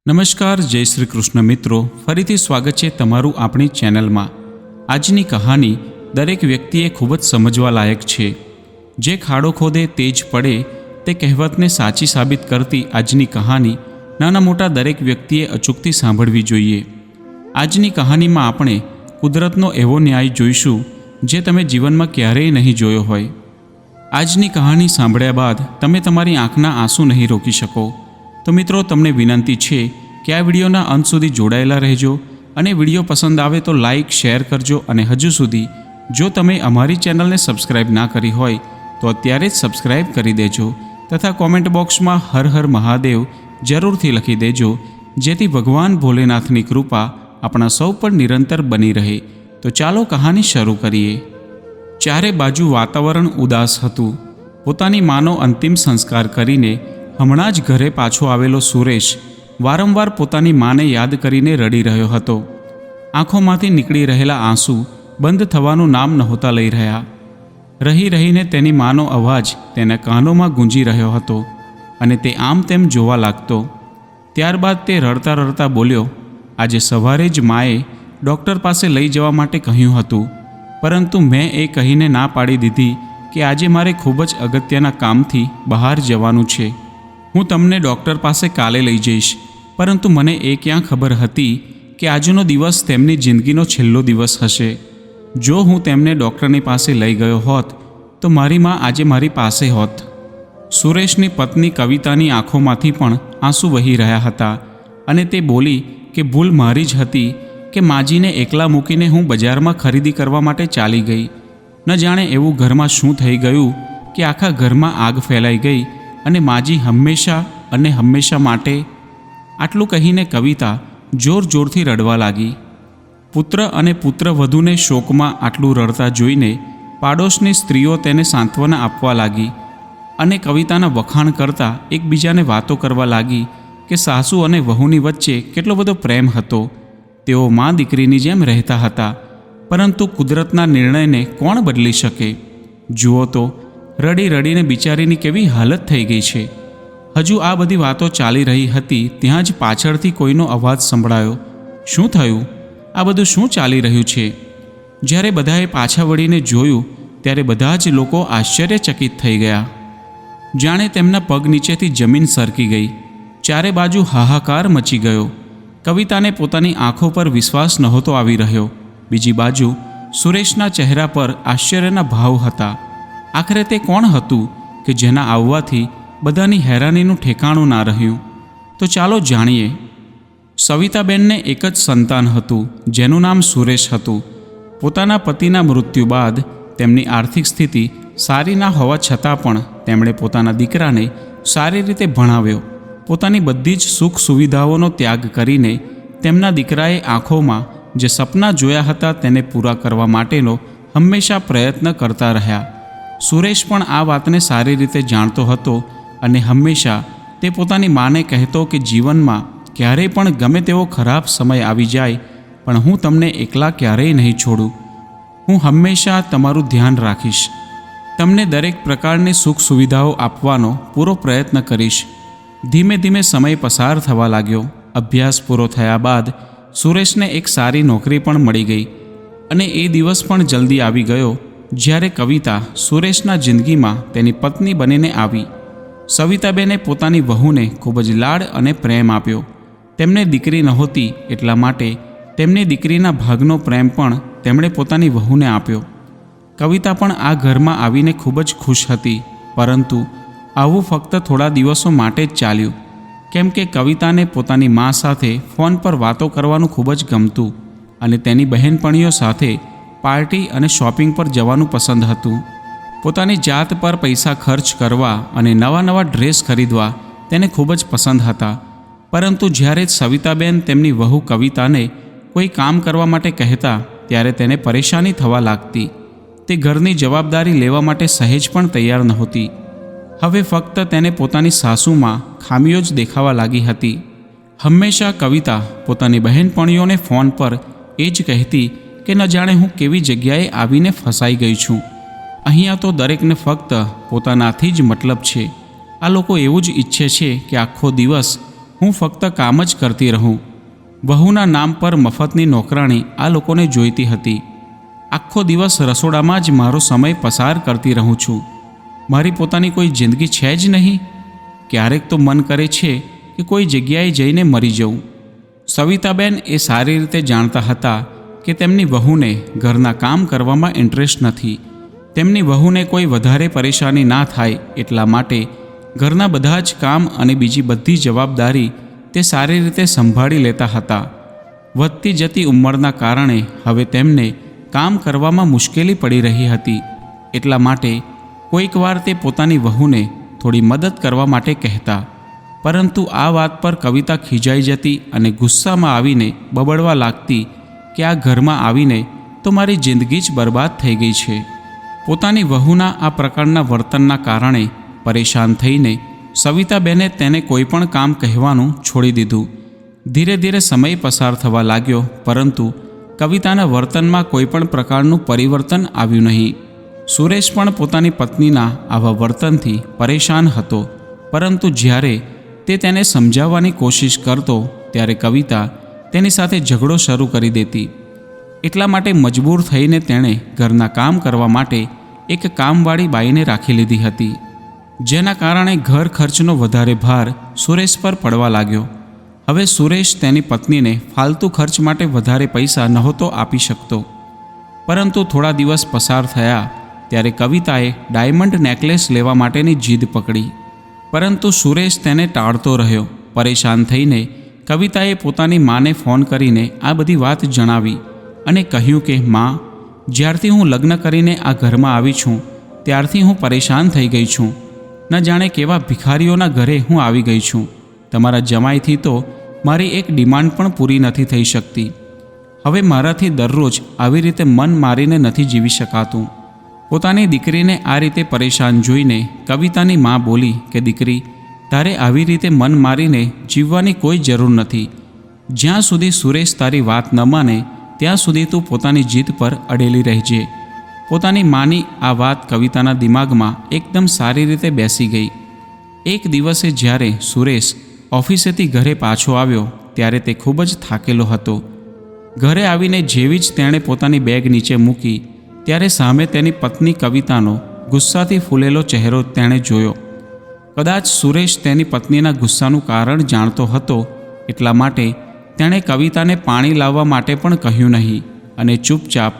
નમસ્કાર, જય શ્રી કૃષ્ણ મિત્રો, ફરીથી સ્વાગત છે તમારું આપણી ચેનલમાં। આજની કહાની દરેક વ્યક્તિએ ખૂબ જ સમજવા લાયક છે। જે ખાડો ખોદે તે જ પડે તે કહેવતને સાચી સાબિત કરતી આજની કહાની નાના મોટા દરેક વ્યક્તિએ અચૂકથી સાંભળવી જોઈએ। આજની કહાનીમાં આપણે કુદરતનો એવો ન્યાય જોઈશું જે તમે જીવનમાં ક્યારેય નહીં જોયો હોય। આજની કહાની સાંભળ્યા બાદ તમે તમારી આંખના આંસુ નહીં રોકી શકો। તો મિત્રો, તમને વિનંતી છે કે આ વિડીયોના અંત સુધી જોડાયેલા રહેજો અને વિડીયો પસંદ આવે તો લાઇક શેર કરજો અને હજુ સુધી જો તમે અમારી ચેનલને સબસ્ક્રાઇબ ના કરી હોય તો અત્યારે જ સબસ્ક્રાઇબ કરી દેજો તથા કોમેન્ટ બોક્સમાં હર હર મહાદેવ જરૂરથી લખી દેજો, જેથી ભગવાન ભોલેનાથની કૃપા આપણા સૌ પર નિરંતર બની રહે। તો ચાલો કહાની શરૂ કરીએ। ચારે બાજુ વાતાવરણ ઉદાસ હતું। પોતાની માનો અંતિમ સંસ્કાર કરીને હમણાં જ ઘરે પાછો આવેલો સુરેશ વારંવાર પોતાની માને યાદ કરીને રડી રહ્યો હતો। આંખોમાંથી નીકળી રહેલા આંસુ બંધ થવાનું નામ નહોતા લઈ રહ્યા। રહી રહીને તેની માનો અવાજ તેના કાનોમાં ગૂંજી રહ્યો હતો અને તે આમ તેમ જોવા લાગતો। ત્યારબાદ તે રડતા રડતા બોલ્યો, આજે સવારે જ માએ ડૉક્ટર પાસે લઈ જવા માટે કહ્યું હતું, પરંતુ મેં એ કહીને ના પાડી દીધી કે આજે મારે ખૂબ જ અગત્યના કામથી બહાર જવાનું છે। હું તમને ડૉક્ટર પાસે કાલે લઈ જઈશ, પરંતુ મને એ ક્યાં ખબર હતી કે આજનો દિવસ તેમની જિંદગીનો છેલ્લો દિવસ હશે। જો હું તેમને ડૉક્ટરની પાસે લઈ ગયો હોત તો મારી માં આજે મારી પાસે હોત। સુરેશની પત્ની કવિતાની આંખોમાંથી પણ આંસુ વહી રહ્યા હતા અને તે બોલી કે ભૂલ મારી જ હતી કે માજીને એકલા મૂકીને હું બજારમાં ખરીદી કરવા માટે ચાલી ગઈ। ન જાણે એવું ઘરમાં શું થઈ ગયું કે આખા ઘરમાં આગ ફેલાઈ ગઈ અને માજી હંમેશા માટે। આટલું કહીને કવિતા જોર જોરથી રડવા લાગી। પુત્ર અને પુત્રવધૂને શોકમાં આટલું રડતા જોઈને પાડોશની સ્ત્રીઓ તેને સાંત્વના આપવા લાગી અને કવિતાના વખાણ કરતાં એકબીજાને વાતો કરવા લાગી કે સાસુ અને વહુની વચ્ચે કેટલો બધો પ્રેમ હતો। તેઓ મા દીકરીની જેમ રહેતા હતા, પરંતુ કુદરતના નિર્ણયને કોણ બદલી શકે? જુઓ તો, રડી રડીને બિચારીની કેવી હાલત થઈ ગઈ છે। હજુ આ બધી વાતો ચાલી રહી હતી ત્યાં જ પાછળથી કોઈનો અવાજ સંભળાયો। શું થયું? આ બધું શું ચાલી રહ્યું છે? જ્યારે બધાએ પાછા વળીને જોયું ત્યારે બધા જ લોકો આશ્ચર્યચકિત થઈ ગયા, જાણે તેમના પગ નીચેથી જમીન સરકી ગઈ। ચારે બાજુ હાહાકાર મચી ગયો। કવિતાને પોતાની આંખો પર વિશ્વાસ નહોતો આવી રહ્યો। બીજી બાજુ સુરેશના ચહેરા પર આશ્ચર્યના ભાવ હતા। આખરે તે કોણ હતું કે જેના આવવાથી બધાની હેરાનીનું ઠેકાણું ના રહ્યું? તો ચાલો જાણીએ। સવિતાબેનને એક જ સંતાન હતું જેનું નામ સુરેશ હતું। પોતાના પતિના મૃત્યુ બાદ તેમની આર્થિક સ્થિતિ સારી ના હોવા છતાં પણ તેમણે પોતાના દીકરાને સારી રીતે ભણાવ્યો। પોતાની બધી જ સુખ સુવિધાઓનો ત્યાગ કરીને તેમના દીકરાએ આંખોમાં જે સપના જોયા હતા તેને પૂરા કરવા માટેનો હંમેશા પ્રયત્ન કરતા રહ્યા। સુરેશ પણ આ વાતને સારી રીતે જાણતો હતો અને હંમેશા તે પોતાની માને કહેતો કે જીવનમાં ક્યારેય પણ ગમે તેવો ખરાબ સમય આવી જાય પણ હું તમને એકલા ક્યારેય નહીં છોડું। હું હંમેશા તમારું ધ્યાન રાખીશ, તમને દરેક પ્રકારની સુખ સુવિધાઓ આપવાનો પૂરો પ્રયત્ન કરીશ। ધીમે ધીમે સમય પસાર થવા લાગ્યો। અભ્યાસ પૂરો થયા બાદ સુરેશને એક સારી નોકરી પણ મળી ગઈ અને એ દિવસ પણ જલ્દી આવી ગયો જ્યારે કવિતા સુરેશના જિંદગીમાં તેની પત્ની બનીને આવી। સવિતાબેને પોતાની વહુને ખૂબ જ લાડ અને પ્રેમ આપ્યો। તેમને દીકરી નહોતી એટલા માટે તેમની દીકરીના ભાગનો પ્રેમ પણ તેમણે પોતાની વહુને આપ્યો। કવિતા પણ આ ઘરમાં આવીને ખૂબ જ ખુશ હતી, પરંતુ આવું ફક્ત થોડા દિવસો માટે જ ચાલ્યું, કેમ કે કવિતાને પોતાની મા સાથે ફોન પર વાતો કરવાનું ખૂબ જ ગમતું અને તેની બહેનપણીઓ સાથે પાર્ટી અને શોપિંગ પર જવાનું પસંદ હતું। પોતાની જાત પર પૈસા ખર્ચ કરવા અને નવા ડ્રેસ ખરીદવા તેને ખૂબ જ પસંદ હતા। પરંતુ જ્યારે સવિતાબેન તેમની વહુ કવિતાને કોઈ કામ કરવા માટે કહેતા ત્યારે તેને પરેશાની થવા લાગતી। તે ઘરની જવાબદારી લેવા માટે સહેજ પણ તૈયાર નહોતી। હવે ફક્ત તેને પોતાની સાસુમાં ખામીઓ જ દેખાવા લાગી હતી। હંમેશા કવિતા પોતાની બહેનપણીઓને ફોન પર એ જ કહેતી કે ન જાણે હું કેવી જગ્યાએ આવીને ફસાઈ ગઈ છું। અહીંયા તો દરેકને ફક્ત પોતાનાથી જ મતલબ છે। આ લોકો એવું જ ઈચ્છે છે કે આખો દિવસ હું હું ફક્ત કામ જ કરતી રહું. વહુના નામ પર મફતની નોકરાણી આ લોકોને જોઈતી હતી. આખો દિવસ રસોડામાં જ મારો સમય પસાર કરતી રહું છું. મારી પોતાની કોઈ જિંદગી છે જ નહીં. ક્યારેક તો મન કરે છે કે કોઈ જગ્યાએ જઈને મરી જઉં. સવિતાબેન એ સારી રીતે જાણતા હતા કે તેમની વહુને ઘરના કામ કરવામાં ઇન્ટરેસ્ટ નથી. તેમની વહુને કોઈ વધારે પરેશાની ના થાય એટલા માટે ઘરના બધા જ કામ અને બીજી બધી જવાબદારી તે સારી રીતે સંભાળી લેતા હતા. વધતી જતી ઉંમરના કારણે હવે તેમને કામ કરવામાં મુશ્કેલી પડી રહી હતી. એટલા માટે કોઈક વાર તે પોતાની વહુને થોડી મદદ કરવા માટે કહેતા. પરંતુ આ વાત પર કવિતા ખીજાઈ જતી અને ગુસ્સામાં આવીને બબડવા લાગતી કે આ ઘરમાં આવીને તો મારી જિંદગી જ બરબાદ થઈ ગઈ છે. પોતાની વહુના આ પ્રકારના વર્તનના કારણે પરેશાન થઈને સવિતાબેને તેને કોઈ પણ કામ કહેવાનું છોડી દીધું. ધીરે ધીરે સમય પસાર થવા લાગ્યો, પરંતુ કવિતાના વર્તનમાં કોઈ પણ પ્રકારનું પરિવર્તન આવ્યું નહીં. સુરેશ પણ પોતાની પત્નીના આવા વર્તનથી પરેશાન હતો, પરંતુ જ્યારે તે તેને સમજાવવાની કોશિશ કરતો ત્યારે કવિતા તેની સાથે ઝઘડો શરૂ કરી દેતી. એટલા માટે મજબૂર થઈને તેણે ઘરના કામ કરવા માટે એક કામવાળી બાઈને રાખી લીધી હતી, જેના કારણે ઘર ખર્ચનો વધારે ભાર સુરેશ પર પડવા લાગ્યો. હવે સુરેશ તેની પત્નીને ફાલતુ ખર્ચ માટે વધારે પૈસા નહોતો આપી શકતો. પરંતુ થોડા દિવસ પસાર થયા ત્યારે કવિતાએ ડાયમંડ નેકલેસ લેવા માટેની જીદ પકડી, પરંતુ સુરેશ તેને ટાળતો રહ્યો. પરેશાન થઈને કવિતાએ પોતાની માને ફોન કરીને આ બધી વાત જણાવી અને કહ્યું કે માં, જ્યારથી હું લગ્ન કરીને આ ઘરમાં આવી છું ત્યારથી હું પરેશાન થઈ ગઈ છું. ન જાણે કેવા ભિખારીઓના ઘરે હું આવી ગઈ છું. તમારા જમાઈથી તો મારી એક ડિમાન્ડ પણ પૂરી નથી થઈ શકતી. હવે મારાથી દરરોજ આવી રીતે મન મારીને નથી જીવી શકાતું. પોતાની દીકરીને આ રીતે પરેશાન જોઈને કવિતાની મા બોલી કે દીકરી, તારે આવી રીતે મન મારીને જીવવાની કોઈ જરૂર નથી. જ્યાં સુધી સુરેશ તારી વાત ન માને ત્યાં સુધી તું પોતાની જીદ પર અડેલી રહેજે. પોતાની માની આ વાત કવિતાના દિમાગમાં એકદમ સારી રીતે બેસી ગઈ. એક દિવસે જ્યારે સુરેશ ઓફિસેથી ઘરે પાછો આવ્યો ત્યારે તે ખૂબ જ થાકેલો હતો. ઘરે આવીને જેવી જ તેણે પોતાની બેગ નીચે મૂકી ત્યારે સામે તેની પત્ની કવિતાનો ગુસ્સાથી ફૂલેલો ચહેરો તેણે જોયો. કદાચ સુરેશ તેની પત્નીના ગુસ્સાનું કારણ જાણતો હતો, એટલા માટે તેણે કવિતાને પાણી લાવવા માટે પણ કહ્યું નહીં અને ચૂપચાપ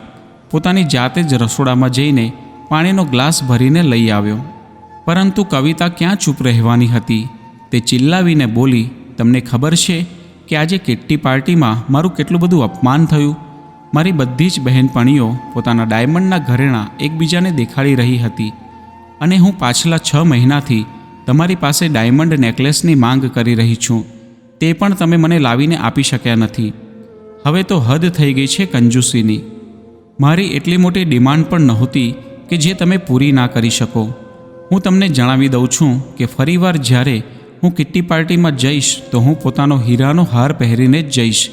પોતાની જાતે જ રસોડામાં જઈને પાણીનો ગ્લાસ ભરીને લઈ આવ્યો. પરંતુ કવિતા ક્યાં ચૂપ રહેવાની હતી. તે ચિલ્લાવીને બોલી, તમને ખબર છે કે આજે કિટ્ટી પાર્ટીમાં મારું કેટલું બધું અપમાન થયું. મારી બધી જ બહેનપણીઓ પોતાના ડાયમંડના ઘરેણાં એકબીજાને દેખાડી રહી હતી અને હું પાછલા 6 મહિનાથી તમારી પાસે ડાયમંડ નેકલેસની માંગ કરી રહી છું. તે પણ તમે મને લાવીને આપી શક્યા નથી. હવે તો હદ થઈ ગઈ છે કંજૂસીની. મારી એટલી મોટી ડિમાન્ડ પણ નહોતી કે જે તમે પૂરી ના કરી શકો. હું તમને જણાવી દઉં છું કે ફરીવાર જ્યારે હું કિટ્ટી પાર્ટીમાં જઈશ તો હું પોતાનો હીરાનો હાર પહેરીને જ જઈશ.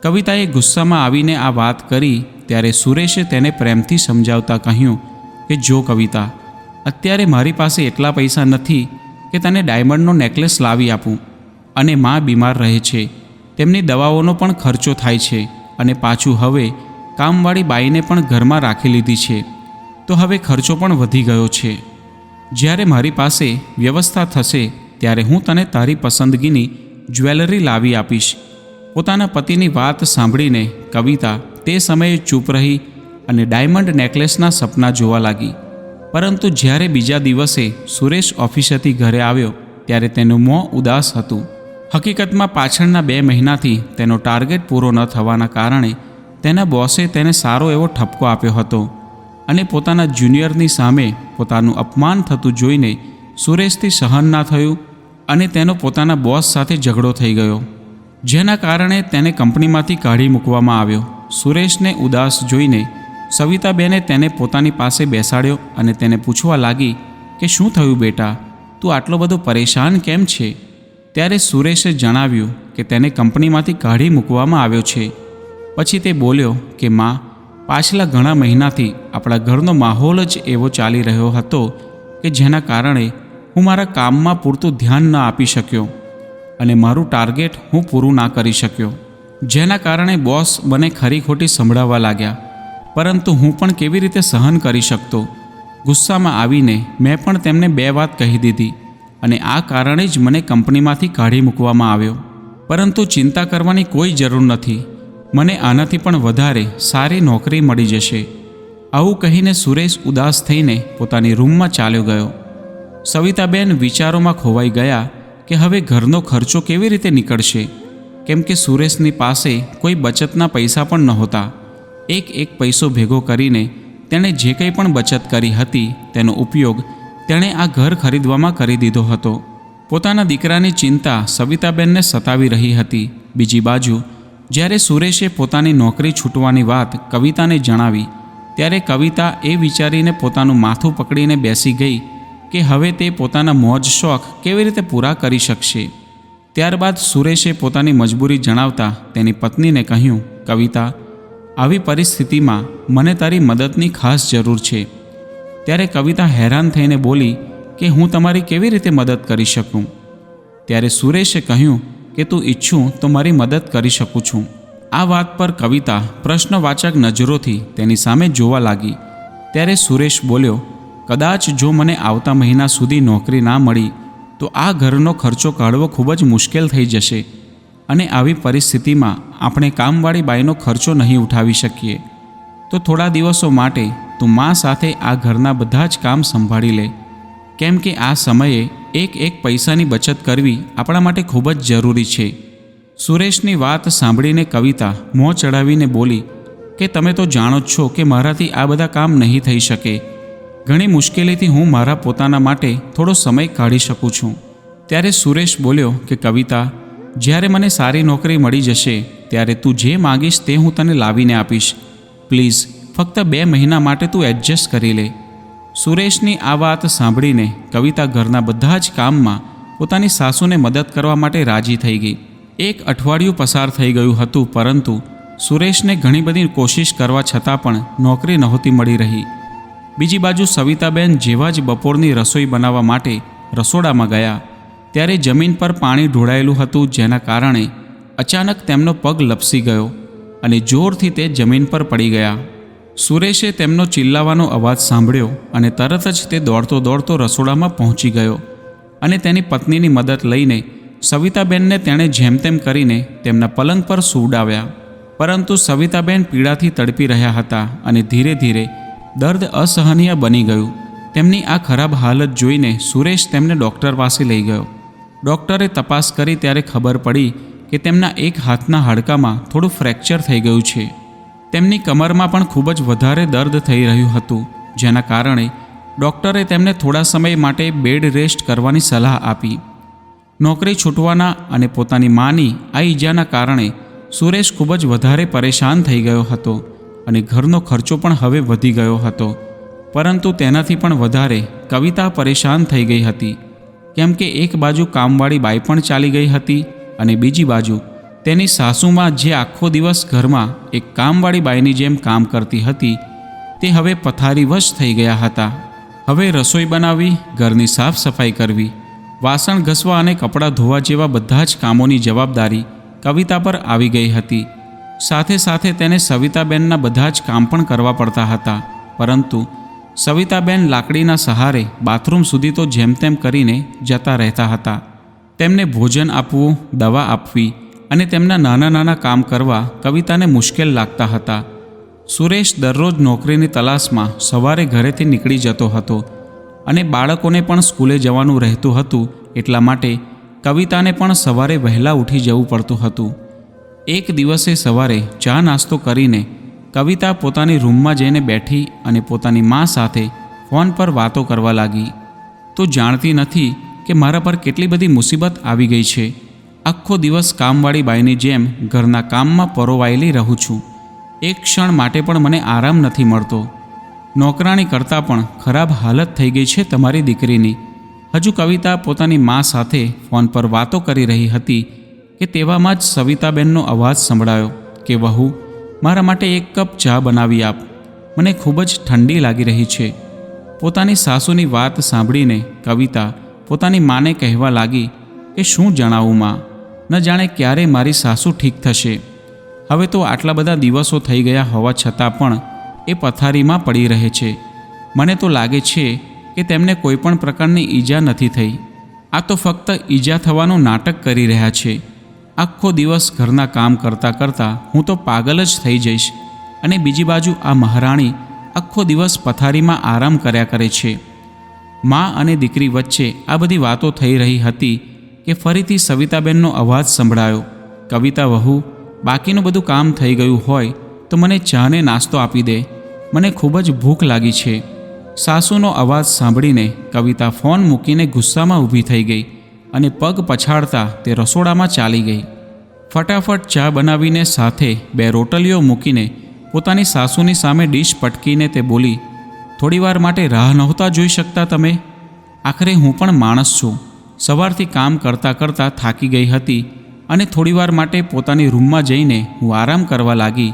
કવિતાએ ગુસ્સામાં આવીને આ વાત કરી ત્યારે સુરેશે તેને પ્રેમથી સમજાવતા કહ્યું કે જો કવિતા, અત્યારે મારી પાસે એટલા પૈસા નથી કે તને ડાયમંડનો નેકલેસ લાવી આપું, અને મા બીમાર રહે છે, તેમની દવાઓનો પણ ખર્ચો થાય છે, અને પાછું હવે કામવાળી બાઈને પણ ઘરમાં રાખી લીધી છે, તો હવે ખર્ચો પણ વધી ગયો છે. જ્યારે મારી પાસે વ્યવસ્થા થશે ત્યારે હું તને તારી પસંદગીની જ્વેલરી લાવી આપીશ. પોતાના પતિની વાત સાંભળીને કવિતા તે સમયે ચૂપ રહી અને ડાયમંડ નેકલેસના સપના જોવા લાગી. પરંતુ જ્યારે બીજા દિવસે સુરેશ ઓફિસેથી ઘરે આવ્યો ત્યારે તેનું મોં ઉદાસ હતું. હકીકતમાં પાછળના 2 મહિનાથી તેનો ટાર્ગેટ પૂરો ન થવાના કારણે તેના બોસે તેને સારો એવો ઠપકો આપ્યો હતો અને પોતાના જુનિયરની સામે પોતાનું અપમાન થતું જોઈને સુરેશથી સહન ના થયું અને તેનો પોતાના બોસ સાથે ઝઘડો થઈ ગયો, જેના કારણે તેને કંપનીમાંથી કાઢી મૂકવામાં આવ્યો. સુરેશને ઉદાસ જોઈને સવિતાબેને તેને પોતાની પાસે બેસાડ્યો અને તેને પૂછવા લાગી કે શું થયું બેટા, તું આટલો બધો પરેશાન કેમ છે? ત્યારે સુરેશે જણાવ્યું કે તેને કંપનીમાંથી કાઢી મૂકવામાં આવ્યો છે. પછી તે બોલ્યો કે માં, પાછલા ઘણા મહિનાથી આપણા ઘરનો માહોલ જ એવો ચાલી રહ્યો હતો કે જેના કારણે હું મારા કામમાં પૂરતું ધ્યાન ન આપી શક્યો અને મારું ટાર્ગેટ હું પૂરું ના કરી શક્યો, જેના કારણે બોસ મને ખરી ખોટી સંભળાવવા લાગ્યા. પરંતુ હું પણ કેવી રીતે સહન કરી શકતો? ગુસ્સામાં આવીને મેં પણ તેમને 2 વાત કહી દીધી અને આ કારણે જ મને કંપનીમાંથી કાઢી મૂકવામાં આવ્યો. પરંતુ ચિંતા કરવાની કોઈ જરૂર નથી, મને આનાથી પણ વધારે સારી નોકરી મળી જશે. આવું કહીને સુરેશ ઉદાસ થઈને પોતાની રૂમમાં ચાલ્યો ગયો. સવિતાબેન વિચારોમાં ખોવાઈ ગયા કે હવે ઘરનો ખર્ચો કેવી રીતે નીકળશે, કેમ કે સુરેશની પાસે કોઈ બચતના પૈસા પણ નહોતા. એક પૈસો ભેગો કરીને તેણે જે કંઈ પણ બચત કરી હતી તેનો ઉપયોગ તેણે આ ઘર ખરીદવામાં કરી દીધો હતો. પોતાના દીકરાની ચિંતા સવિતાબેનને સતાવી રહી હતી. બીજી બાજુ જ્યારે સુરેશે પોતાની નોકરી છૂટવાની વાત કવિતાને જણાવી ત્યારે કવિતા એ વિચારીને પોતાનું માથું પકડીને બેસી ગઈ કે હવે તે પોતાના મોજ શોખ કેવી રીતે પૂરા કરી શકશે. ત્યારબાદ સુરેશે પોતાની મજબૂરી જણાવતા તેની પત્નીને કહ્યું, કવિતા, આવી પરિસ્થિતિમાં મને તારી મદદની ખાસ જરૂર છે. ત્યારે કવિતા હેરાન થઈને બોલી કે હું તમારી કેવી રીતે મદદ કરી શકું? ત્યારે સુરેશે કહ્યું કે તું ઈચ્છું તો મારી મદદ કરી શકું છું. આ વાત પર કવિતા પ્રશ્નવાચક નજરોથી તેની સામે જોવા લાગી. ત્યારે સુરેશ બોલ્યો, કદાચ જો મને આવતા મહિના સુધી નોકરી ના મળી તો આ ઘરનો ખર્ચો કાઢવો ખૂબ જ મુશ્કેલ થઈ જશે અને આવી પરિસ્થિતિમાં આપણે કામવાળી બાઈનો ખર્ચો નહીં ઉઠાવી શકીએ. તો થોડા દિવસો માટે તું મા સાથે આ ઘરના બધા જ કામ સંભાળી લે, કેમ કે આ સમયે એક પૈસાની બચત કરવી આપણા માટે ખૂબ જ જરૂરી છે. સુરેશની વાત સાંભળીને કવિતા મોં ચડાવીને બોલી કે તમે તો જાણો જ છો કે મારાથી આ બધા કામ નહીં થઈ શકે. ઘણી મુશ્કેલીથી હું મારા પોતાના માટે થોડો સમય કાઢી શકું છું. ત્યારે સુરેશ બોલ્યો કે કવિતા, જ્યારે મને સારી નોકરી મળી જશે ત્યારે તું જે માગીશ તે હું તને લાવીને આપીશ. પ્લીઝ ફક્ત 2 મહિના માટે તું એડજસ્ટ કરી લે. સુરેશની આ વાત સાંભળીને કવિતા ઘરના બધા જ કામમાં પોતાની સાસુને મદદ કરવા માટે રાજી થઈ ગઈ. 1 અઠવાડિયું પસાર થઈ ગયું હતું, પરંતુ સુરેશને ઘણી બધી કોશિશ કરવા છતાં પણ નોકરી નહોતી મળી રહી. બીજી બાજુ સવિતાબેન જેવા જ બપોરની રસોઈ બનાવવા માટે રસોડામાં ગયા ત્યારે જમીન પર પાણી ઢોળાયેલું હતું, જેના કારણે અચાનક તેમનો પગ લપસી ગયો અને જોરથી તે જમીન પર પડી ગયા. સુરેશે તેમનો ચિલ્લાવાનો અવાજ સાંભળ્યો અને તરત જ તે દોડતો રસોડામાં પહોંચી ગયો અને તેની પત્નીની મદદ લઈને સવિતાબેનને તેણે જેમ તેમ કરીને તેમના પલંગ પર સુવડાવ્યા. પરંતુ સવિતાબેન પીડાથી તડપી રહ્યા હતા અને ધીરે ધીરે દર્દ અસહનીય બની ગયું. તેમની આ ખરાબ હાલત જોઈને સુરેશ તેમને ડૉક્ટર પાસે લઈ ગયો. ડૉક્ટરે તપાસ કરી ત્યારે ખબર પડી કે તેમના એક હાથના હાડકામાં થોડું ફ્રેક્ચર થઈ ગયું છે. તેમની કમરમાં પણ ખૂબ જ વધારે દર્દ થઈ રહ્યું હતું, જેના કારણે ડૉક્ટરે તેમને થોડા સમય માટે બેડ રેસ્ટ કરવાની સલાહ આપી. નોકરી છૂટવાના અને પોતાની માની આ ઈજાના કારણે સુરેશ ખૂબ જ વધારે પરેશાન થઈ ગયો હતો અને ઘરનો ખર્ચો પણ હવે વધી ગયો હતો. પરંતુ તેનાથી પણ વધારે કવિતા પરેશાન થઈ ગઈ હતી, કેમ કે એક બાજુ કામવાળી બાઈ પણ ચાલી ગઈ હતી અને બીજી બાજુ તેની સાસુમાં જે આખો દિવસ ઘરમાં એક કામવાળી બાઈની જેમ કામ કરતી હતી તે હવે પથારીવશ થઈ ગયા હતા. હવે રસોઈ બનાવવી, ઘરની સાફ સફાઈ કરવી, વાસણ ઘસવા અને કપડાં ધોવા જેવા બધા જ કામોની જવાબદારી કવિતા પર આવી ગઈ હતી. સાથે સાથે તેને સવિતાબેનના બધા જ કામ પણ કરવા પડતા હતા. પરંતુ સવિતાબેન લાકડીના સહારે બાથરૂમ સુધી તો જેમ તેમ કરીને જતા રહેતા હતા. તેમને ભોજન આપવું, દવા આપવી અને તેમના નાના કામ કરવા કવિતાને મુશ્કેલ લાગતા હતા. સુરેશ દરરોજ નોકરીની તલાશમાં સવારે ઘરેથી નીકળી જતો હતો અને બાળકોને પણ સ્કૂલે જવાનું રહેતું હતું, એટલા માટે કવિતાને પણ સવારે વહેલા ઉઠી જવું પડતું હતું. એક દિવસે સવારે ચા નાસ્તો કરીને કવિતા પોતાની રૂમમાં જઈને બેઠી અને પોતાની મા સાથે ફોન પર વાતો કરવા લાગી. તું જાણતી નથી કે મારા પર કેટલી બધી મુસીબત આવી ગઈ છે. આખો દિવસ કામવાળી બાઈની જેમ ઘરના કામમાં પરોવાયેલી રહું છું. એક ક્ષણ માટે પણ મને આરામ નથી મળતો. નોકરાણી કરતાં પણ ખરાબ હાલત થઈ ગઈ છે તમારી દીકરીની. હજુ કવિતા પોતાની મા સાથે ફોન પર વાતો કરી રહી હતી કે તેવામાં જ સવિતાબેનનો અવાજ સંભળાયો કે વહુ, મારા માટે 1 કપ ચા બનાવી આપ, મને ખૂબ જ ઠંડી લાગી રહી છે. પોતાની સાસુની વાત સાંભળીને કવિતા પોતાની માને કહેવા લાગી કે શું જણાવું માં, ન જાણે ક્યારે મારી સાસુ ઠીક થશે. હવે તો આટલા બધા દિવસો થઈ ગયા હોવા છતાં પણ એ પથારીમાં પડી રહે છે. મને તો લાગે છે કે તેમને કોઈ પણ પ્રકારની ઈજા નથી થઈ. આ તો ફક્ત ઈજા થવાનું નાટક કરી રહ્યા છે. આખો દિવસ ઘરના કામ કરતાં કરતાં હું તો પાગલ જ થઈ જઈશ. અને બીજી બાજુ આ મહારાણી આખો દિવસ પથારીમાં આરામ કર્યા કરે છે. મા અને દીકરી વચ્ચે આ બધી વાતો થઈ રહી હતી કે ફરીથી સવિતાબેનનો અવાજ સંભળાયો. કવિતા વહુ, બાકીનું બધું કામ થઈ ગયું હોય તો મને ચાને નાસ્તો આપી દે, મને ખૂબ જ ભૂખ લાગી છે. સાસુનો અવાજ સાંભળીને કવિતા ફોન મૂકીને ગુસ્સામાં ઊભી થઈ ગઈ અને પગ પછાડતા તે રસોડામાં ચાલી ગઈ. ફટાફટ ચા બનાવીને સાથે 2 રોટલીઓ મૂકીને પોતાની સાસુની સામે ડીશ પટકીને તે બોલી, થોડીવાર માટે રાહ નહોતા જોઈ શકતા તમે? આખરે હું પણ માણસ છું. સવારથી કામ કરતાં કરતાં થાકી ગઈ હતી અને થોડીવાર માટે પોતાની રૂમમાં જઈને હું આરામ કરવા લાગી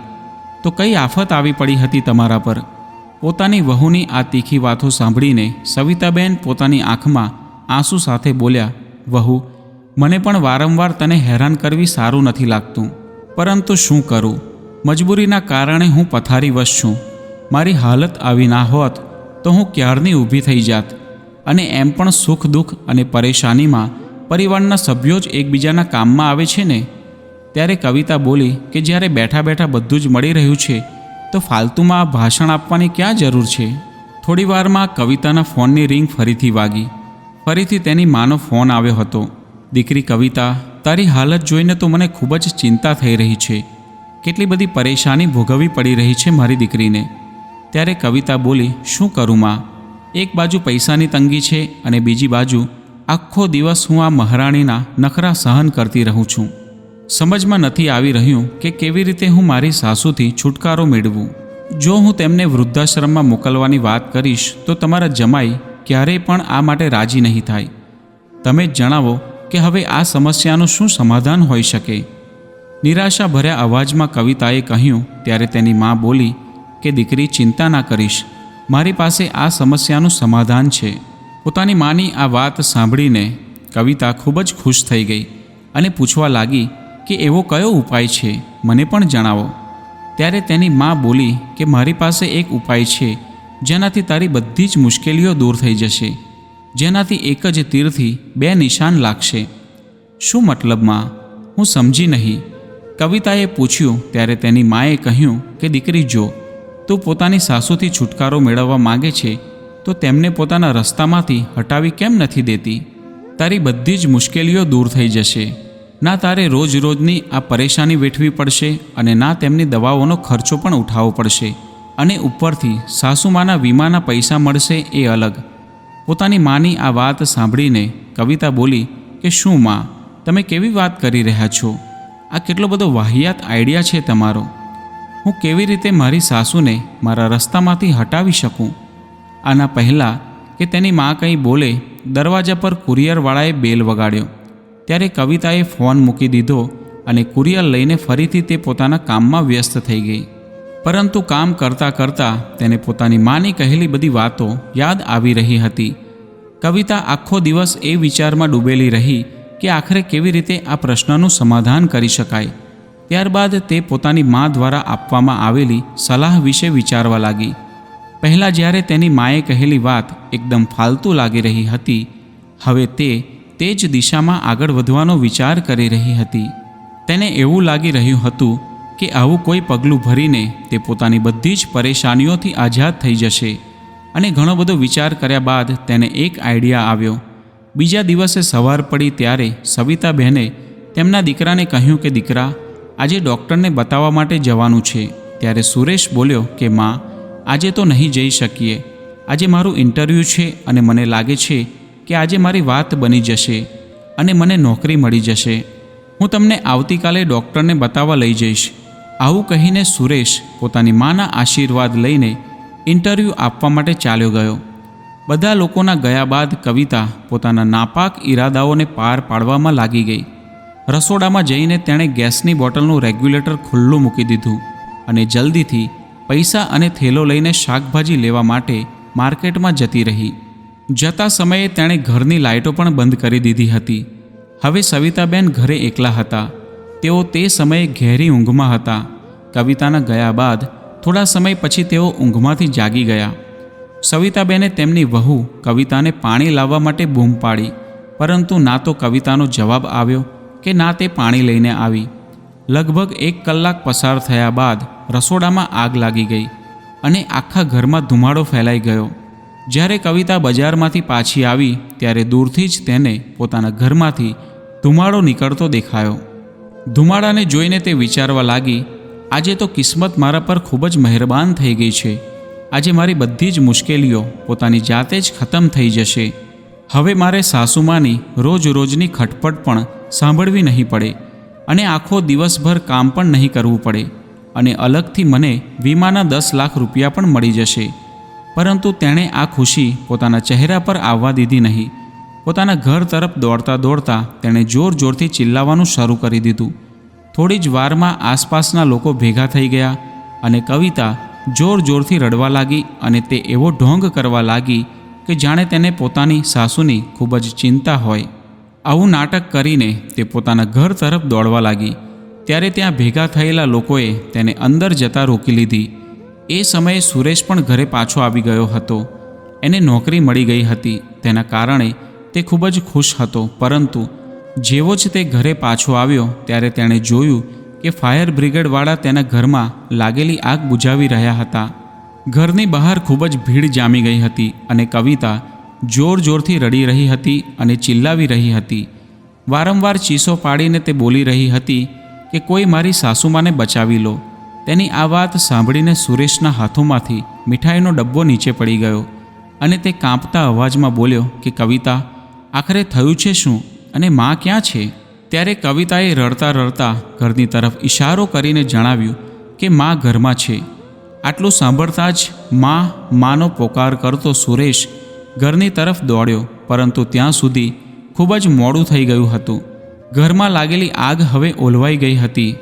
તો કઈ આફત આવી પડી હતી તમારા પર? પોતાની વહુની આ તીખી વાતો સાંભળીને સવિતાબેન પોતાની આંખમાં આંસુ સાથે બોલ્યા, વહુ, મને પણ વારંવાર તને હેરાન કરવી સારું નથી લાગતું, પરંતુ શું કરું? મજબૂરીના કારણે હું પથારીવશ છું. મારી હાલત આવી ના હોત તો હું ક્યારની ઊભી થઈ જાત. અને એમ પણ સુખ દુઃખ અને પરેશાનીમાં પરિવારના સભ્યો જ એકબીજાના કામમાં આવે છે ને. ત્યારે કવિતા બોલી કે જ્યારે બેઠા બેઠા બધું જ મળી રહ્યું છે તો ફાલતુમાં આ ભાષણ આપવાની ક્યાં જરૂર છે? થોડી વારમાં કવિતાના ફોનની રિંગ ફરીથી વાગી. ફરીથી તેની માનો ફોન આવ્યો હતો. દીકરી કવિતા, તારી હાલત જોઈને તો મને ખૂબ જ ચિંતા થઈ રહી છે. કેટલી બધી પરેશાની ભોગવવી પડી રહી છે મારી દીકરીને. ત્યારે કવિતા બોલી, શું કરું માં? એક બાજુ પૈસાની તંગી છે અને બીજી બાજુ આખો દિવસ હું આ મહારાણીના નખરા સહન કરતી રહું છું. સમજમાં નથી આવી રહ્યું કે કેવી રીતે હું મારી સાસુથી છુટકારો મેળવું. જો હું તેમને વૃદ્ધાશ્રમમાં મોકલવાની વાત કરીશ તો તમારા જમાઈ ક્યારેય પણ આ માટે રાજી નહીં થાય. તમે જ જણાવો કે હવે આ સમસ્યાનું શું સમાધાન હોઈ શકે? નિરાશા ભર્યા અવાજમાં કવિતાએ કહ્યું. ત્યારે તેની મા બોલી કે દીકરી, ચિંતા ના કરીશ, મારી પાસે આ સમસ્યાનું સમાધાન છે. પોતાની માની આ વાત સાંભળીને કવિતા ખૂબ જ ખુશ થઈ ગઈ અને પૂછવા લાગી કે એવો કયો ઉપાય છે, મને પણ જણાવો. ત્યારે તેની મા બોલી કે મારી પાસે એક ઉપાય છે જેનાથી તારી બધી જ મુશ્કેલીઓ દૂર થઈ જશે, જેનાથી એક જ તીરથી 2 નિશાન લાગશે. શું મતલબમાં? હું સમજી નહીં, કવિતાએ પૂછ્યું. ત્યારે તેની માએ કહ્યું કે દીકરી, જો તું પોતાની સાસુથી છુટકારો મેળવવા માંગે છે તો તેમને પોતાના રસ્તામાંથી હટાવી કેમ નથી દેતી? તારી બધી જ મુશ્કેલીઓ દૂર થઈ જશે. ના તારે રોજ રોજની આ પરેશાની વેઠવી પડશે અને ના તેમની દવાઓનો ખર્ચો પણ ઉઠાવવો પડશે. અને ઉપરથી સાસુમાના વીમાના પૈસા મળશે એ અલગ. પોતાની માની આ વાત સાંભળીને કવિતા બોલી કે શું માં, તમે કેવી વાત કરી રહ્યા છો? આ કેટલો બધો વાહિયાત આઈડિયા છે તમારો. હું કેવી રીતે મારી સાસુને મારા રસ્તામાંથી હટાવી શકું? આના પહેલાં કે તેની મા કંઈ બોલે, દરવાજા પર કુરિયરવાળાએ બેલ વગાડ્યો. ત્યારે કવિતાએ ફોન મૂકી દીધો અને કુરિયર લઈને ફરીથી તે પોતાના કામમાં વ્યસ્ત થઈ ગઈ. પરંતુ કામ કરતાં કરતાં તેને પોતાની માની કહેલી બધી વાતો યાદ આવી રહી હતી. કવિતા આખો દિવસ એ વિચારમાં ડૂબેલી રહી કે આખરે કેવી રીતે આ પ્રશ્નનું સમાધાન કરી શકાય. ત્યારબાદ તે પોતાની મા દ્વારા આપવામાં આવેલી સલાહ વિશે વિચારવા લાગી. પહેલાં જ્યારે તેની માએ કહેલી વાત એકદમ ફાલતુ લાગી રહી હતી, હવે તે જ દિશામાં આગળ વધવાનો વિચાર કરી રહી હતી. તેને એવું લાગી રહ્યું હતું કે આવું કોઈ પગલું ભરીને તે પોતાની બધી જ પરેશાનીઓથી આઝાદ થઈ જશે. અને ઘણો બધો વિચાર કર્યા બાદ તેને એક આઈડિયા આવ્યો. બીજા દિવસે સવાર પડી ત્યારે સવિતાબહેને તેમના દીકરાને કહ્યું કે દીકરા, આજે ડૉક્ટરને બતાવવા માટે જવાનું છે. ત્યારે સુરેશ બોલ્યો કે માં, આજે તો નહીં જઈ શકીએ. આજે મારું ઇન્ટરવ્યૂ છે અને મને લાગે છે કે આજે મારી વાત બની જશે અને મને નોકરી મળી જશે. હું તમને આવતીકાલે ડૉક્ટરને બતાવવા લઈ જઈશ. આવું કહીને સુરેશ પોતાની માના આશીર્વાદ લઈને ઇન્ટરવ્યૂ આપવા માટે ચાલ્યો ગયો. બધા લોકોના ગયા બાદ કવિતા પોતાના નાપાક ઈરાદાઓને પાર પાડવામાં લાગી ગઈ. રસોડામાં જઈને તેણે ગેસની બોટલનું રેગ્યુલેટર ખુલ્લું મૂકી દીધું અને જલ્દીથી પૈસા અને થેલો લઈને શાકભાજી લેવા માટે માર્કેટમાં જતી રહી. જતા સમયે તેણે ઘરની લાઇટો પણ બંધ કરી દીધી હતી. હવે સવિતાબેન ઘરે એકલા હતા. તેઓ તે સમયે ઘેરી ઊંઘમાં હતા. કવિતાના ગયા બાદ થોડા સમય પછી તેઓ ઊંઘમાંથી જાગી ગયા. સવિતાબેને તેમની વહુ કવિતાને પાણી લાવવા માટે બૂમ પાડી, પરંતુ ના તો કવિતાનો જવાબ આવ્યો કે ના તે પાણી લઈને આવી. લગભગ 1 કલાક પસાર થયા બાદ રસોડામાં આગ લાગી ગઈ અને આખા ઘરમાં ધુમાડો ફેલાઈ ગયો. જ્યારે કવિતા બજારમાંથી પાછી આવી ત્યારે દૂરથી જ તેને પોતાના ઘરમાંથી ધુમાડો નીકળતો દેખાયો. ધુમાડાને જોઈને તે વિચારવા લાગી, આજે તો કિસ્મત મારા પર ખૂબ જ મહેરબાન થઈ ગઈ છે. આજે મારી બધી જ મુશ્કેલીઓ પોતાની જાતે જ ખતમ થઈ જશે. હવે મારે સાસુમાની રોજની ખટપટ પણ સાંભળવી નહીં પડે અને આખો દિવસભર કામ પણ નહીં કરવું પડે અને અલગથી મને વીમાના 10 લાખ રૂપિયા પણ મળી જશે. પરંતુ તેણે આ ખુશી પોતાના ચહેરા પર આવવા દીધી નહીં. પોતાના ઘર તરફ દોડતા દોડતા તેણે જોરથી ચિલ્લાવવાનું શરૂ કરી દીધું. થોડી જ વારમાં આસપાસના લોકો ભેગા થઈ ગયા અને કવિતા જોરથી રડવા લાગી અને તે એવો ઢોંગ કરવા લાગી કે જાણે તેને પોતાની સાસુની ખૂબ જ ચિંતા હોય. આવું નાટક કરીને તે પોતાના ઘર તરફ દોડવા લાગી. ત્યારે ત્યાં ભેગા થયેલા લોકોએ તેને અંદર જતા રોકી લીધી. એ સમયે સુરેશ પણ ઘરે પાછો આવી ગયો હતો. એને નોકરી મળી ગઈ હતી. તેના કારણે તે ખૂબ જ ખુશ હતો. પરંતુ જેવો જ તે ઘરે પાછો આવ્યો ત્યારે તેણે જોયું કે ફાયર બ્રિગેડવાળા તેના ઘરમાં લાગેલી આગ બુઝાવી રહ્યા હતા. ઘરની બહાર ખૂબ જ ભીડ જામી ગઈ હતી અને કવિતા જોરથી રડી રહી હતી અને ચિલ્લાવી રહી હતી. વારંવાર ચીસો પાડીને તે બોલી રહી હતી કે કોઈ મારી સાસુમાને બચાવી લો. તેની આ વાત સાંભળીને સુરેશના હાથોમાંથી મીઠાઈનો ડબ્બો નીચે પડી ગયો અને તે કાંપતા અવાજમાં બોલ્યો કે કવિતા, આખરે થયું છે શું અને માં ક્યાં છે? ત્યારે કવિતાએ રડતા ઘરની તરફ ઇશારો કરીને જણાવ્યું કે માં ઘરમાં છે. આટલું સાંભળતા જ માનો પોકાર કરતો સુરેશ ઘરની તરફ દોડ્યો, પરંતુ ત્યાં સુધી ખૂબ જ મોડું થઈ ગયું હતું. ઘરમાં લાગેલી આગ હવે ઓલવાઈ ગઈ હતી.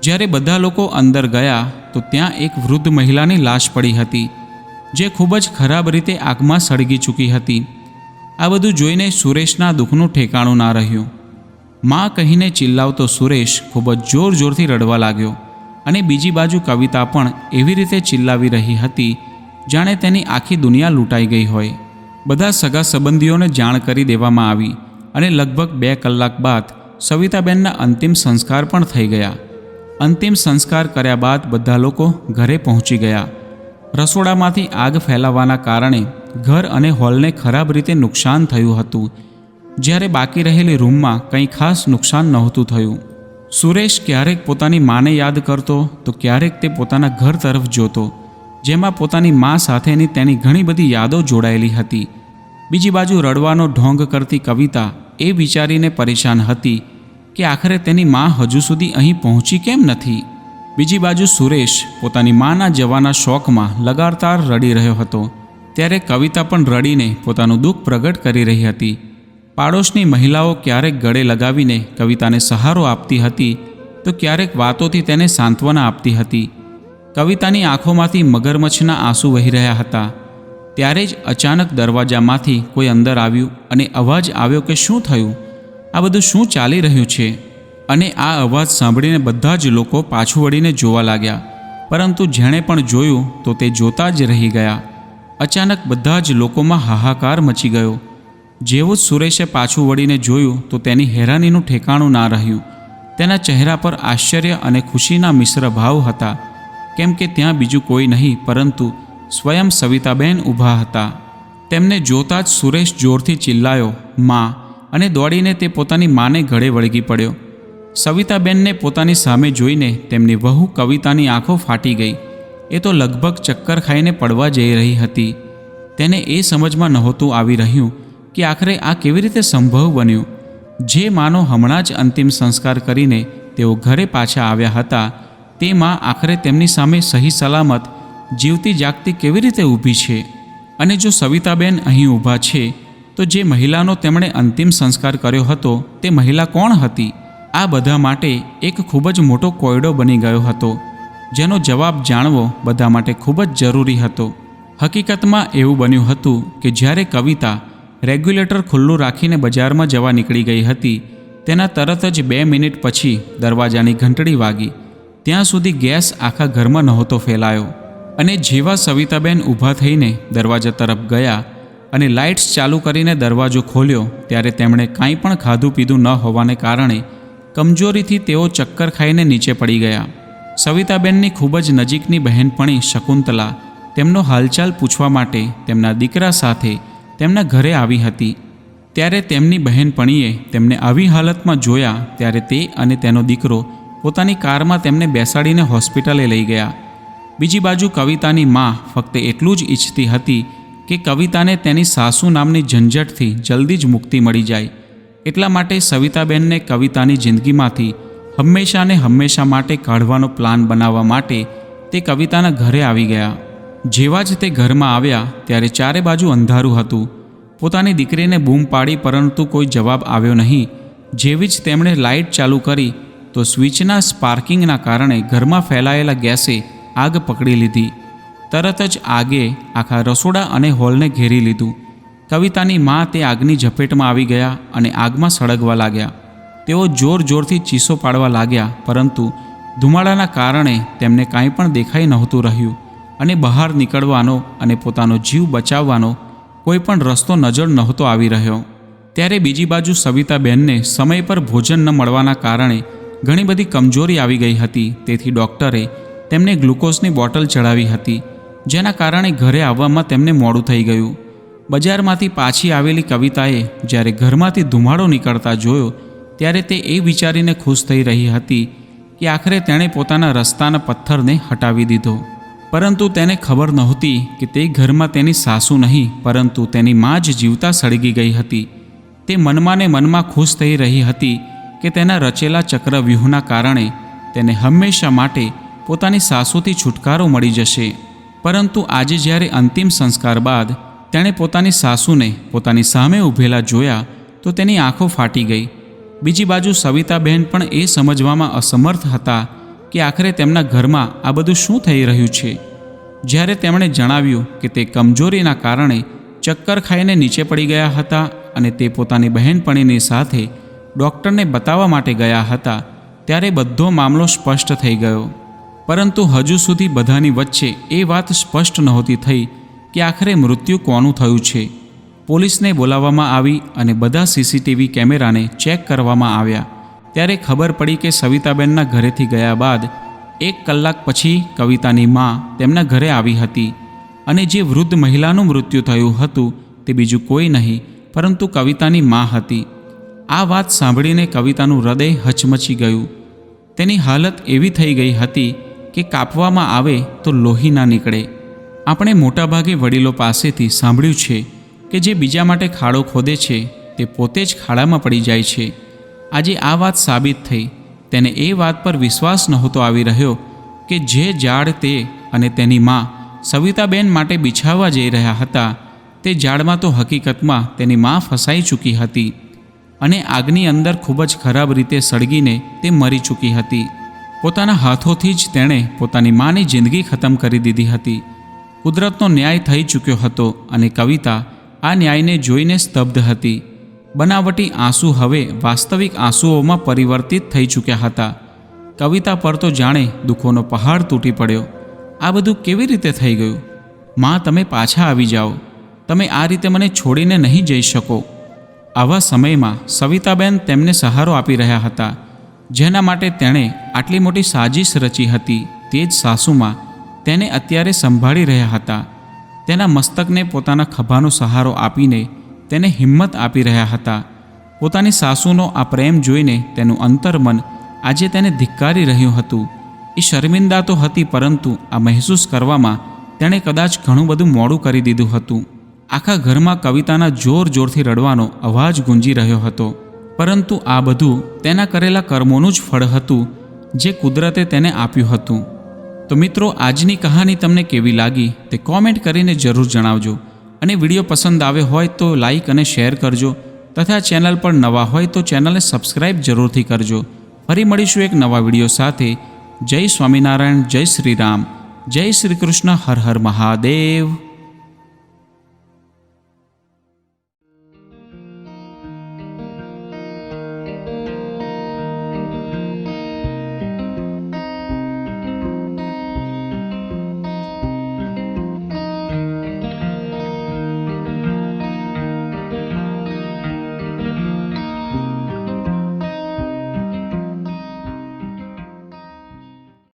જ્યારે બધા લોકો અંદર ગયા તો ત્યાં એક વૃદ્ધ મહિલાની લાશ પડી હતી, જે ખૂબ જ ખરાબ રીતે આગમાં સળગી ચૂકી હતી. આ બધું જોઈને સુરેશના દુઃખનું ઠેકાણું ના રહ્યું. માં કહીને ચિલ્લાવતો સુરેશ ખૂબ જ જોરથી રડવા લાગ્યો અને બીજી બાજુ કવિતા પણ એવી રીતે ચિલ્લાવી રહી હતી જાણે તેની આખી દુનિયા લૂંટાઈ ગઈ હોય. બધા સગા સંબંધીઓને જાણ કરી દેવામાં આવી અને લગભગ 2 કલાક બાદ સવિતાબેનના અંતિમ સંસ્કાર પણ થઈ ગયા. અંતિમ સંસ્કાર કર્યા બાદ બધા લોકો ઘરે પહોંચી ગયા. રસોડામાંથી આગ ફેલાવાના કારણે ઘર અને હોલને ખરાબ રીતે નુકસાન થયું હતું, જ્યારે બાકી રહેલી રૂમમાં કંઈ ખાસ નુકસાન નહોતું થયું. સુરેશ ક્યારેક પોતાની માને યાદ કરતો તો ક્યારેક તે પોતાના ઘર તરફ જોતો, જેમાં પોતાની મા સાથેની તેની ઘણી બધી યાદો જોડાયેલી હતી. બીજી બાજુ રડવાનો ઢોંગ કરતી કવિતા એ વિચારીને પરેશાન હતી કે આખરે તેની મા હજુ સુધી અહીં પહોંચી કેમ નથી. બીજી બાજુ સુરેશ પોતાની માના જવાના શોકમાં લગાતાર રડી રહ્યો હતો. ત્યારે કવિતા પણ રડીને પોતાનું દુઃખ પ્રગટ કરી રહી હતી. પાડોશની મહિલાઓ ક્યારેક ગળે લગાવીને કવિતાને સહારો આપતી હતી તો ક્યારેક વાતોથી તેને સાંત્વના આપતી હતી. કવિતાની આંખોમાંથી મગરમચ્છના આંસુ વહી રહ્યા હતા. ત્યારે જ અચાનક દરવાજામાંથી કોઈ અંદર આવ્યું અને અવાજ આવ્યો કે શું થયું? આ બધું શું ચાલી રહ્યું છે? અને આ અવાજ સાંભળીને બધા જ લોકો પાછું વળીને જોવા લાગ્યા, પરંતુ જેણે પણ જોયું તો તે જોતા જ રહી ગયા. અચાનક બધા જ લોકોમાં હાહાકાર મચી ગયો. જેવું જ સુરેશે પાછું વળીને જોયું તો તેની હેરાનીનું ઠેકાણું ના રહ્યું. તેના ચહેરા પર આશ્ચર્ય અને ખુશીના મિશ્ર ભાવ હતા, કેમ કે ત્યાં બીજું કોઈ નહીં પરંતુ સ્વયં સવિતાબેન ઊભા હતા. તેમને જોતાં જ સુરેશ જોરથી ચિલ્લાયો, માં, અને દોડીને તે પોતાની માને ગળે વળગી પડ્યો. સવિતાબેનને પોતાની સામે જોઈને તેમની વહુ કવિતાની આંખો ફાટી ગઈ. એ તો લગભગ ચક્કર ખાઈને પડવા જઈ રહી હતી. તેને એ સમજમાં નહોતું આવી રહ્યું કે આખરે આ કેવી રીતે સંભવ બન્યું. જે માનો હમણાં જ અંતિમ સંસ્કાર કરીને તેઓ ઘરે પાછા આવ્યા હતા, તે માં આખરે તેમની સામે સહી સલામત જીવતી જાગતી કેવી રીતે ઊભી છે? અને જો સવિતાબેન અહીં ઊભા છે તો જે મહિલાનો તેમણે અંતિમ સંસ્કાર કર્યો હતો તે મહિલા કોણ હતી? આ બધા માટે એક ખૂબ જ મોટો કોયડો બની ગયો હતો, જેનો જવાબ જાણવો બધા માટે ખૂબ જ જરૂરી હતો. હકીકતમાં એવું બન્યું હતું કે જ્યારે કવિતા રેગ્યુલેટર ખુલ્લું રાખીને બજારમાં જવા નીકળી ગઈ હતી, તેના તરત જ 2 મિનિટ પછી દરવાજાની ઘંટડી વાગી. ત્યાં સુધી ગેસ આખા ઘરમાં નહોતો ફેલાયો અને જેવા સવિતાબેન ઊભા થઈને દરવાજા તરફ ગયા અને લાઇટ્સ ચાલુ કરીને દરવાજો ખોલ્યો ત્યારે તેમણે કાંઈ પણ ખાધું પીધું ન હોવાને કારણે કમજોરીથી તેઓ ચક્કર ખાઈને નીચે પડી ગયા. સવિતાબેનની ખૂબ જ નજીકની બહેનપણી શકુંતલા તેમનો હાલચાલ પૂછવા માટે તેમના દીકરા સાથે તેમના ઘરે આવી હતી. ત્યારે તેમની બહેનપણીએ તેમને આવી હાલતમાં જોયા ત્યારે તે અને તેનો દીકરો પોતાની કારમાં તેમને બેસાડીને હોસ્પિટલે લઈ ગયા. બીજી બાજુ કવિતાની મા ફક્ત એટલું જ ઈચ્છતી હતી કે કવિતાને તેની સાસુ નામની ઝંઝટથી જલ્દી જ મુક્તિ મળી જાય. એટલા માટે સવિતાબેનને કવિતાની જિંદગીમાંથી હંમેશા માટે કાઢવાનો પ્લાન બનાવવા માટે તે કવિતાના ઘરે આવી ગયા. જેવા જ તે ઘરમાં આવ્યા ત્યારે ચારે બાજુ અંધારું હતું. પોતાની દીકરીને બૂમ પાડી પરંતુ કોઈ જવાબ આવ્યો નહીં. જેવી જ તેમણે લાઇટ ચાલુ કરી તો સ્વિચના સ્પાર્કિંગના કારણે ઘરમાં ફેલાયેલા ગેસે આગ પકડી લીધી. તરત જ આગે આખા રસોડા અને હોલને ઘેરી લીધું. કવિતાની મા તે આગની ઝપેટમાં આવી ગયા અને આગમાં સળગવા લાગ્યા. તેઓ જોરથી ચીસો પાડવા લાગ્યા પરંતુ ધુમાડાના કારણે તેમને કાંઈ પણ દેખાઈ નહોતું રહ્યું અને બહાર નીકળવાનો અને પોતાનો જીવ બચાવવાનો કોઈ પણ રસ્તો નજર નહોતો આવી રહ્યો. ત્યારે બીજી બાજુ સવિતાબેનને સમય પર ભોજન ન મળવાના કારણે ઘણી બધી કમજોરી આવી ગઈ હતી. તેથી ડૉક્ટરે તેમને ગ્લુકોઝની બોટલ ચડાવી હતી, જેના કારણે ઘરે આવવામાં તેમને મોડું થઈ ગયું. બજારમાંથી પાછી આવેલી કવિતાએ જ્યારે ઘરમાંથી ધુમાડો નીકળતા જોયો ત્યારે તે એ વિચારીને ખુશ થઈ રહી હતી કે આખરે તેણે પોતાના રસ્તાના પથ્થરને હટાવી દીધો. પરંતુ તેને ખબર નહોતી કે તે ઘરમાં તેની સાસુ નહીં પરંતુ તેની મા જ જીવતા સળગી ગઈ હતી. તે મનમાં ને મનમાં ખુશ થઈ રહી હતી કે તેના રચેલા ચક્રવ્યૂહના કારણે તેને હંમેશા માટે પોતાની સાસુથી છુટકારો મળી જશે. પરંતુ આજે જ્યારે અંતિમ સંસ્કાર બાદ તેણે પોતાની સાસુને પોતાની સામે ઊભેલા જોયા તો તેની આંખો ફાટી ગઈ. બીજી બાજુ સવિતાબેન પણ એ સમજવામાં અસમર્થ હતા કે આખરે તેમના ઘરમાં આ બધું શું થઈ રહ્યું છે. જ્યારે તેમણે જણાવ્યું કે તે કમજોરીના કારણે ચક્કર ખાઈને નીચે પડી ગયા હતા અને તે પોતાની બહેનપણીની સાથે ડૉક્ટરને બતાવવા માટે ગયા હતા ત્યારે બધો મામલો સ્પષ્ટ થઈ ગયો. પરંતુ હજુ સુધી બધાની વચ્ચે એ વાત સ્પષ્ટ નહોતી થઈ કે આખરે મૃત્યુ કોનું થયું છે. પોલીસને બોલાવવામાં આવી અને બધા સીસીટીવી કેમેરાને ચેક કરવામાં આવ્યા. ત્યારે ખબર પડી કે સવિતાબેનના ઘરેથી ગયા બાદ 1 કલાક પછી કવિતાની મા તેમના ઘરે આવી હતી અને જે વૃદ્ધ મહિલાનું મૃત્યુ થયું હતું તે બીજું કોઈ નહીં પરંતુ કવિતાની મા હતી. આ વાત સાંભળીને કવિતાનું હૃદય હચમચી ગયું. તેની હાલત એવી થઈ ગઈ હતી કે કાપવામાં આવે તો લોહી ના નીકળે. આપણે મોટાભાગે વડીલો પાસેથી સાંભળ્યું છે કે જે બીજા માટે ખાડો ખોદે છે તે પોતે જ ખાડામાં પડી જાય છે. આજે આ વાત સાબિત થઈ. તેને એ વાત પર વિશ્વાસ નહોતો આવી રહ્યો કે જે ઝાડ તે અને તેની મા સવિતાબેન માટે બિછાવવા જઈ રહ્યા હતા તે ઝાડમાં તો હકીકતમાં તેની મા ફસાઈ ચૂકી હતી અને આગની અંદર ખૂબ જ ખરાબ રીતે સળગીને તે મરી ચૂકી હતી. પોતાના હાથોથી જ તેણે પોતાની માની જિંદગી ખતમ કરી દીધી હતી. કુદરતનો ન્યાય થઈ ચૂક્યો હતો અને કવિતા આ ન્યાયને જોઈને સ્તબ્ધ હતી. બનાવટી આંસુ હવે વાસ્તવિક આંસુઓમાં પરિવર્તિત થઈ ચૂક્યા હતા. કવિતા પર તો જાણે દુઃખોનો પહાડ તૂટી પડ્યો. આ બધું કેવી રીતે થઈ ગયું? માં, તમે પાછા આવી જાઓ. તમે આ રીતે મને છોડીને નહીં જઈ શકો. આવા સમયમાં સવિતાબેન તેમને સહારો આપી રહ્યા હતા. જેના માટે તેણે આટલી મોટી સાજિશ રચી હતી તે જ સાસુમાં તેને અત્યારે સંભાળી રહ્યા હતા. તેના મસ્તકને પોતાના ખભાનો સહારો આપીને તેને હિંમત આપી રહ્યા હતા. પોતાની સાસુનો આ પ્રેમ જોઈને તેનું અંતર્મન આજે તેને ધિક્કારી રહ્યું હતું. એ શર્મિંદા તો હતી પરંતુ આ મહેસૂસ કરવામાં તેણે કદાચ ઘણું બધું મોડું કરી દીધું હતું. આખા ઘરમાં કવિતાના જોરથી રડવાનો અવાજ ગુંજી રહ્યો હતો. પરંતુ આ બધું તેના કરેલા કર્મોનું જ ફળ હતું જે કુદરતે તેને આપ્યું હતું. તો મિત્રો, આજની કહાની તમને કેવી લાગી તે કોમેન્ટ કરીને જરૂર જણાવજો. અને વિડીયો પસંદ આવ્યો હોય તો લાઈક અને શેર કરજો તથા ચેનલ પર નવા હોય તો ચેનલને સબસ્ક્રાઈબ જરૂરથી કરજો. ફરી મળીશું એક નવા વિડીયો સાથે. જય સ્વામિનારાયણ, જય શ્રી રામ, જય શ્રી કૃષ્ણ, હર હર મહાદેવ.